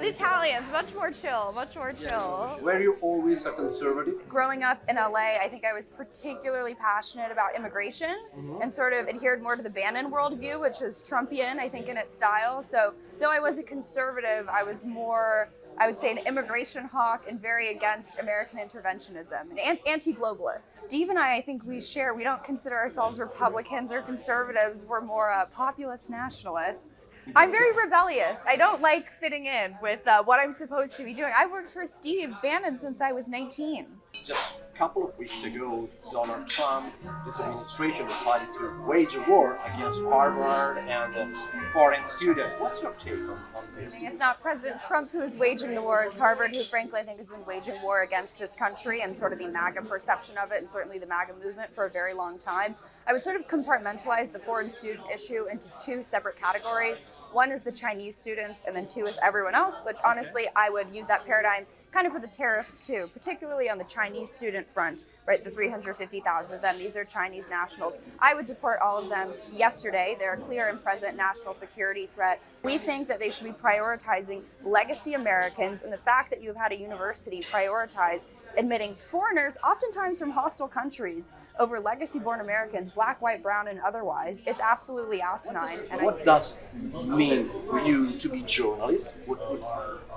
the Italians, much more chill, much more chill. Were you always a conservative? Growing up in LA, I think I was particularly passionate about immigration and sort of adhered more to the Bannon worldview, which is Trumpian, I think, in its style. So though I was a conservative, I was more, I would say, an immigration hawk and very against American interventionism and anti-globalist. Steve and I think we don't consider ourselves Republicans or conservatives. We're more populist nationalists. I'm very rebellious. I don't like fitting in with what I'm supposed to be doing. I worked for Steve Bannon since I was 19. Just a couple of weeks ago, Donald Trump, his administration decided to wage a war against Harvard and foreign students. What's your take on this? It's not President Trump who is waging the war, it's Harvard who frankly I think has been waging war against this country and sort of the MAGA perception of it and certainly the MAGA movement for a very long time. I would sort of compartmentalize the foreign student issue into two separate categories. One is the Chinese students and then two is everyone else, which honestly I would use that paradigm kind of for the tariffs too, particularly on the Chinese student front, right? The 350,000 of them, these are Chinese nationals. I would deport all of them yesterday. They're a clear and present national security threat. We think that they should be prioritizing legacy Americans, and the fact that you've had a university prioritize admitting foreigners, oftentimes from hostile countries, over legacy-born Americans, black, white, brown, and otherwise, it's absolutely asinine. And what does it mean for you to be journalist?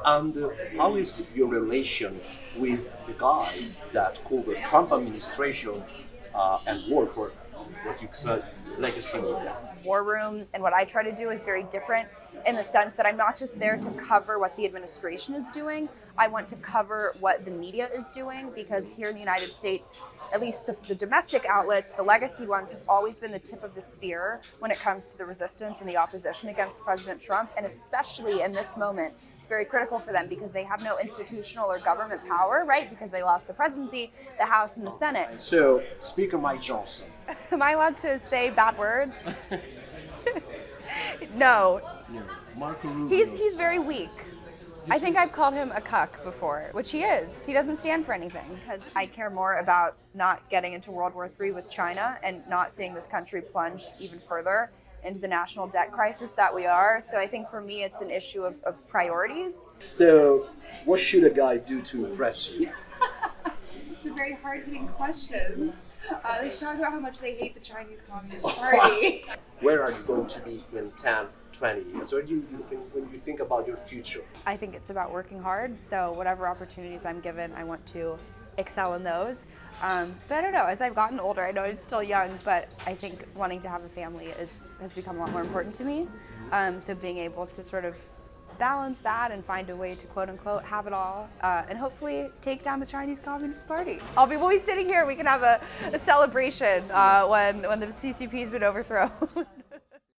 And how is your relation with the guys that call the Trump administration and work for what you said legacy media? War Room and what I try to do is very different in the sense that I'm not just there to cover what the administration is doing. I want to cover what the media is doing, because here in the United States, at least the domestic outlets, the legacy ones, have always been the tip of the spear when it comes to the resistance and the opposition against President Trump. And especially in this moment, it's very critical for them because they have no institutional or government power, right? Because they lost the presidency, the House, and the Senate. So, Speaker Mike Johnson. Am I allowed to say bad words? No. Yeah. Marco Rubio. He's very weak. I think I've called him a cuck before, which he is. He doesn't stand for anything, because I care more about not getting into World War III with China and not seeing this country plunged even further into the national debt crisis that we are. So I think for me, it's an issue of priorities. So, what should a guy do to impress you? It's a very hard-hitting question. They should talk about how much they hate the Chinese Communist Party. Where are you going to be in 10, 20 years? Or do you think, when you think about your future? I think it's about working hard. So whatever opportunities I'm given, I want to excel in those. But I don't know, as I've gotten older, I know I'm still young, but I think wanting to have a family has become a lot more important to me. So being able to sort of balance that and find a way to quote unquote have it all and hopefully take down the Chinese Communist Party. We'll be sitting here, we can have a celebration when the CCP's been overthrown.